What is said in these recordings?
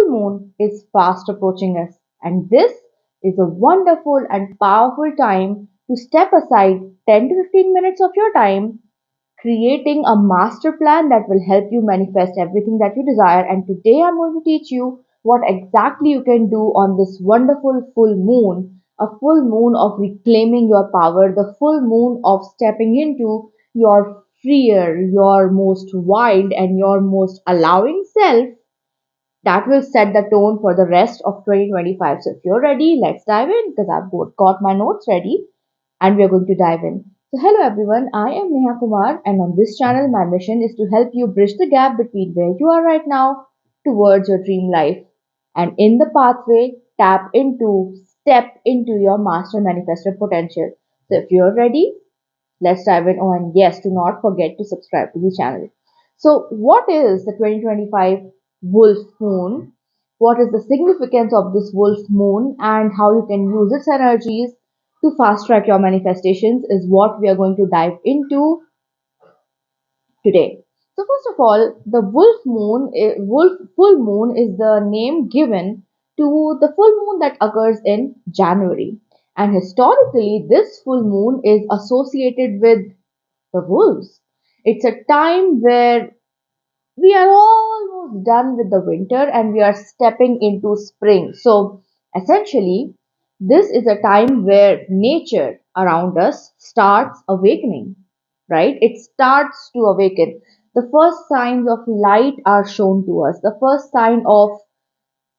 full moon is fast approaching us, and this is a wonderful and powerful time to step aside 10 to 15 minutes of your time creating a master plan that will help you manifest everything that you desire. And today I'm going to teach you what exactly you can do on this wonderful full moon, a full moon of reclaiming your power, the full moon of stepping into your freer, your most wild, and your most allowing self that will set the tone for the rest of 2025. So if you're ready, let's dive in because I've got my notes ready and we're going to dive in. So hello everyone, I am Neha Kumar and on this channel my mission is to help you bridge the gap between where you are right now towards your dream life and in the pathway step into your master manifested potential. So if you're ready, let's dive in. Oh, and yes, do not forget to subscribe to the channel. So, what is the 2025 wolf moon? What is the significance of this wolf moon and how you can use its energies to fast track your manifestations is what we are going to dive into today. So, first of all, the wolf full moon is the name given to the full moon that occurs in January. And historically, this full moon is associated with the wolves. It's a time where we are almost done with the winter and we are stepping into spring. So, essentially, this is a time where nature around us starts awakening, right? It starts to awaken. The first signs of light are shown to us. The first sign of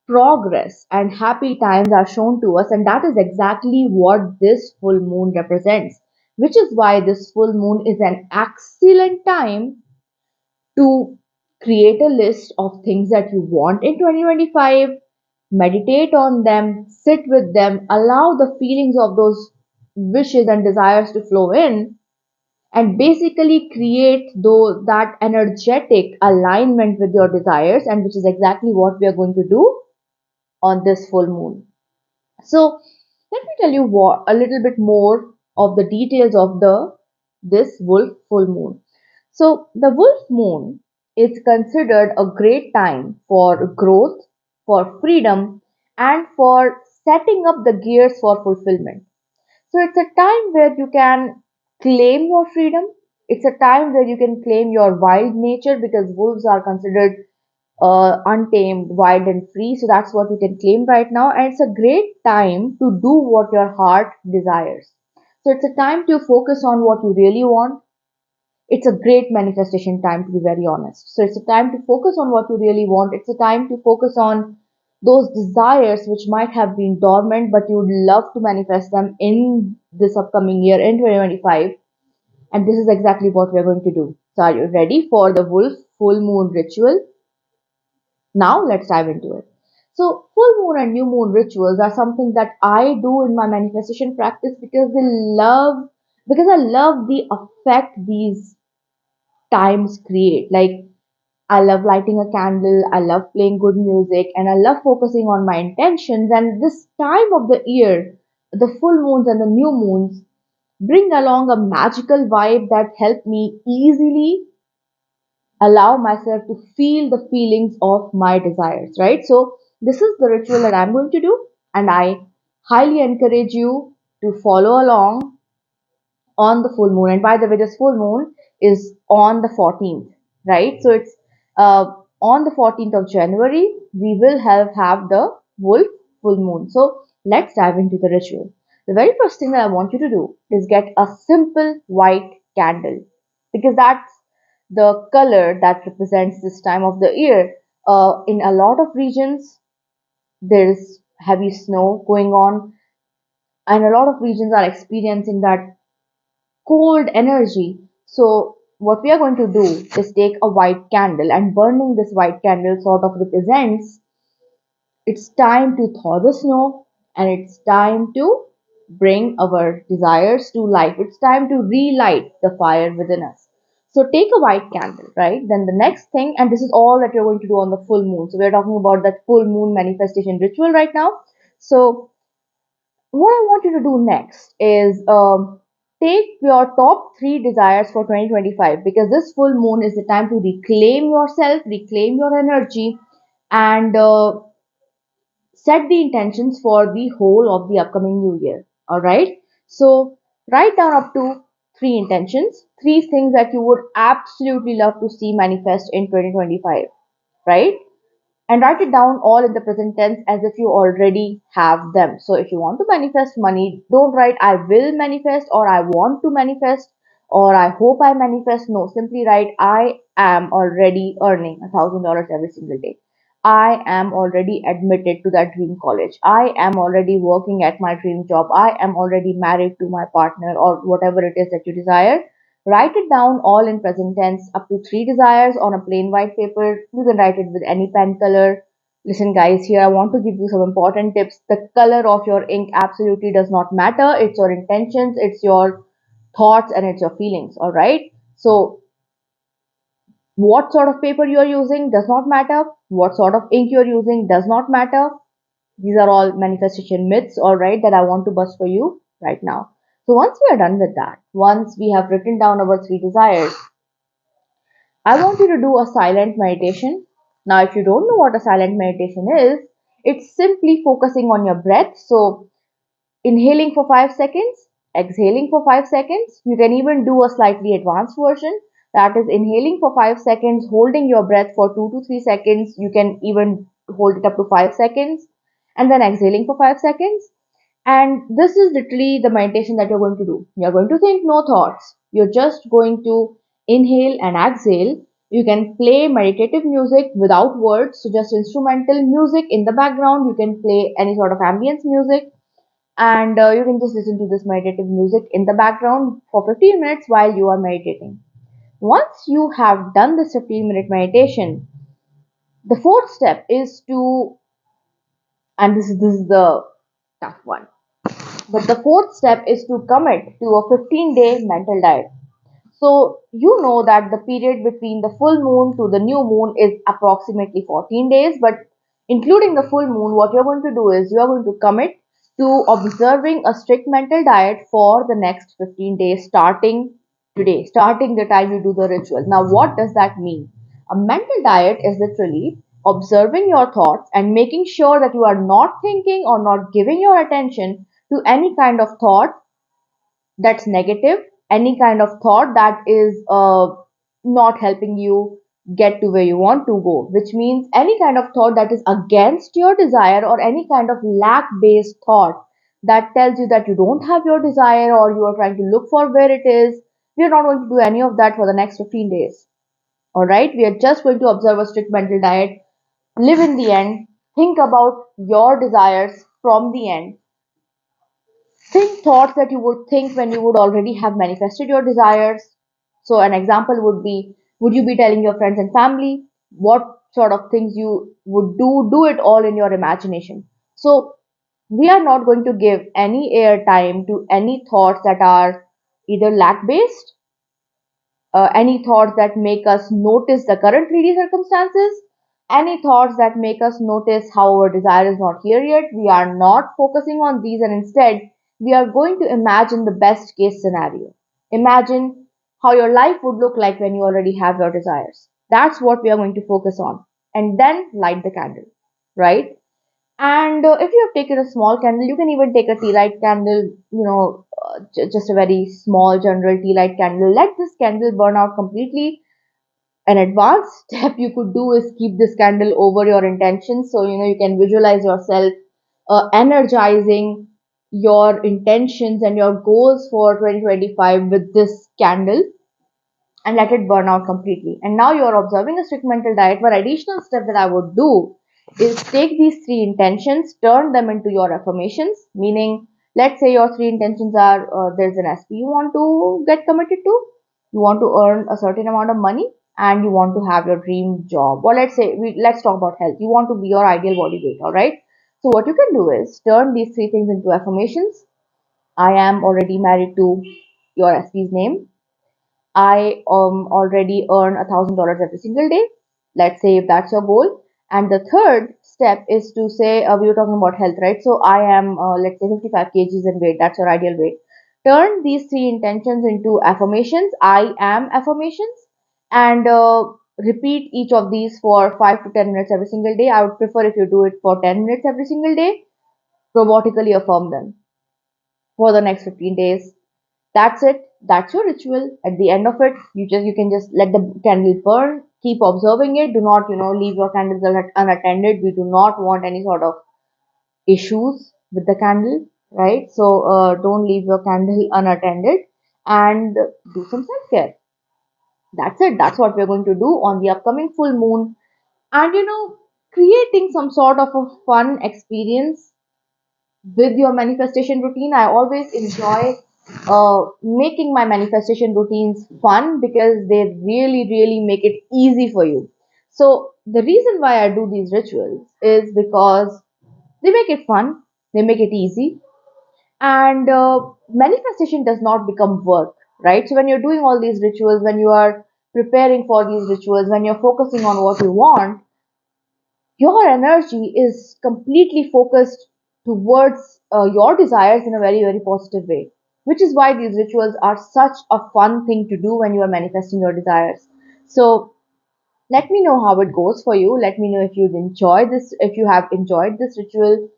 progress and happy times are shown to us, and that is exactly what this full moon represents, which is why this full moon is an excellent time to create a list of things that you want in 2025, meditate on them, sit with them, allow the feelings of those wishes and desires to flow in, and basically create that energetic alignment with your desires, and which is exactly what we are going to do on this full moon. So let me tell you a little bit more of the details of the this wolf full moon. So the wolf moon is considered a great time for growth, for freedom, and for setting up the gears for fulfillment. So it's a time where you can claim your freedom. It's a time where you can claim your wild nature because wolves are considered untamed, wild, and free. So that's what you can claim right now. And it's a great time to do what your heart desires. So it's a time to focus on what you really want. It's a great manifestation time, to be very honest. So it's a time to focus on what you really want. It's a time to focus on those desires which might have been dormant, but you would love to manifest them in this upcoming year in 2025. And this is exactly what we're going to do. So are you ready for the wolf full moon ritual? Now let's dive into it. So full moon and new moon rituals are something that I do in my manifestation practice because I love the effect these times create. Like I love lighting a candle, I love playing good music, and I love focusing on my intentions. And this time of the year, the full moons and the new moons bring along a magical vibe that help me easily allow myself to feel the feelings of my desires, right? So, this is the ritual that I'm going to do, and I highly encourage you to follow along on the full moon. And by the way, this full moon is on the 14th, right? So, it's uh, on the 14th of January, we will have the wolf full moon. So, let's dive into the ritual. The very first thing that I want you to do is get a simple white candle because that's the color that represents this time of the year. In a lot of regions, there is heavy snow going on, and a lot of regions are experiencing that cold energy. So, what we are going to do is take a white candle, and burning this white candle sort of represents it's time to thaw the snow and it's time to bring our desires to life. It's time to relight the fire within us. So take a white candle, right? Then the next thing, and this is all that you're going to do on the full moon. So we're talking about that full moon manifestation ritual right now. So what I want you to do next is take your top three desires for 2025 because this full moon is the time to reclaim yourself, reclaim your energy, and set the intentions for the whole of the upcoming new year. All right. So write down up to three intentions, three things that you would absolutely love to see manifest in 2025. Right. And write it down all in the present tense as if you already have them. So if you want to manifest money, don't write I will manifest or I want to manifest or I hope I manifest. No, simply write I am already earning $1,000 every single day. I am already admitted to that dream college. I am already working at my dream job. I am already married to my partner or whatever it is that you desire. Write it down all in present tense, up to three desires on a plain white paper. You can write it with any pen color. Listen, guys, here I want to give you some important tips. The color of your ink absolutely does not matter. It's your intentions, it's your thoughts, and it's your feelings. All right. So, what sort of paper you are using does not matter. What sort of ink you are using does not matter. These are all manifestation myths, all right, that I want to bust for you right now. So, once we are done with that, once we have written down our three desires, I want you to do a silent meditation. Now, if you don't know what a silent meditation is, it's simply focusing on your breath. So, inhaling for 5 seconds, exhaling for 5 seconds. You can even do a slightly advanced version, that is inhaling for 5 seconds, holding your breath for 2 to 3 seconds. You can even hold it up to 5 seconds, and then exhaling for 5 seconds. And this is literally the meditation that you're going to do. You're going to think no thoughts. You're just going to inhale and exhale. You can play meditative music without words, so just instrumental music in the background. You can play any sort of ambience music, and you can just listen to this meditative music in the background for 15 minutes while you are meditating. Once you have done this 15-minute meditation, the fourth step is to, and this is the tough one, but the fourth step is to commit to a 15-day mental diet. So, you know that the period between the full moon to the new moon is approximately 14 days, but including the full moon, what you're going to do is you're going to commit to observing a strict mental diet for the next 15 days, starting today, starting the time you do the ritual. Now, what does that mean? A mental diet is literally observing your thoughts and making sure that you are not thinking or not giving your attention to any kind of thought that's negative, any kind of thought that is not helping you get to where you want to go, which means any kind of thought that is against your desire or any kind of lack based thought that tells you that you don't have your desire or you are trying to look for where it is. We are not going to do any of that for the next 15 days. All right, we are just going to observe a strict mental diet, live in the end, think about your desires from the end. Think thoughts that you would think when you would already have manifested your desires. So, an example would be, would you be telling your friends and family what sort of things you would do? Do it all in your imagination. So, we are not going to give any airtime to any thoughts that are either lack based, any thoughts that make us notice the current 3D circumstances, any thoughts that make us notice how our desire is not here yet. We are not focusing on these, and instead, we are going to imagine the best case scenario. Imagine how your life would look like when you already have your desires. That's what we are going to focus on. And then light the candle, right? And if you have taken a small candle, you can even take a tea light candle, just a very small general tea light candle. Let this candle burn out completely. An advanced step you could do is keep this candle over your intentions. So, you can visualize yourself energizing your intentions and your goals for 2025 with this candle and let it burn out completely. And now you are observing a strict mental diet. One additional step that I would do is take these three intentions, turn them into your affirmations. Meaning, let's say your three intentions are there's an SP you want to get committed to, you want to earn a certain amount of money, and you want to have your dream job. Or let's talk about health. You want to be your ideal body weight, all right? So what you can do is turn these three things into affirmations. I am already married to your SP's name. I already earn $1,000 every single day. Let's say if that's your goal. And the third step is to say, we were talking about health, right? So I am, let's say 55 kgs in weight. That's your ideal weight. Turn these three intentions into affirmations. I am affirmations. And repeat each of these for 5 to 10 minutes every single day. I would prefer if you do it for 10 minutes every single day. Robotically affirm them for the next 15 days. That's it. That's your ritual. At the end of it, you can just let the candle burn. Keep observing it. Do not leave your candles unattended. We do not want any sort of issues with the candle, right? So don't leave your candle unattended, and do some self care. That's it. That's what we're going to do on the upcoming full moon, and creating some sort of a fun experience with your manifestation routine. I always enjoy making my manifestation routines fun because they really, really make it easy for you. So, the reason why I do these rituals is because they make it fun, they make it easy, and manifestation does not become work, right? So, when you're doing all these rituals, when you are preparing for these rituals, when you're focusing on what you want, your energy is completely focused towards your desires in a very, very positive way, which is why these rituals are such a fun thing to do when you are manifesting your desires. So let me know how it goes for you. Let me know if you'd enjoy this, if you have enjoyed this ritual.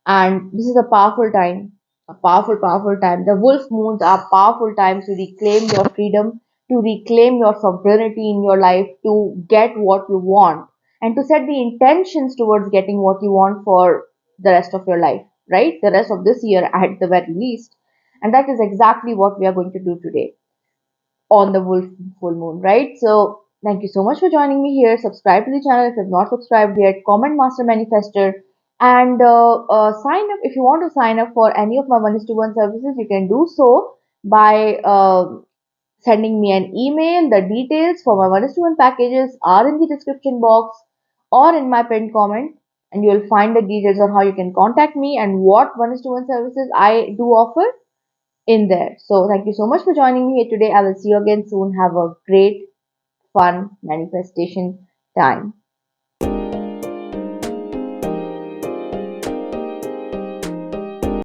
And this is a powerful time, a powerful, powerful time. The wolf moons are powerful times to reclaim your freedom, to reclaim your sovereignty in your life, to get what you want, and to set the intentions towards getting what you want for the rest of your life, right? The rest of this year at the very least. And that is exactly what we are going to do today on the wolf full moon, right? So thank you so much for joining me here. Subscribe to the channel if you have not subscribed yet. Comment Master Manifester, and sign up if you want to sign up for any of my 1:1 services. You can do so by sending me an email. The details for my 1:1 packages are in the description box or in my pinned comment, and you will find the details on how you can contact me and what 1:1 services I do offer in there. So thank you so much for joining me here today. I will see you again soon. Have a great, fun manifestation time.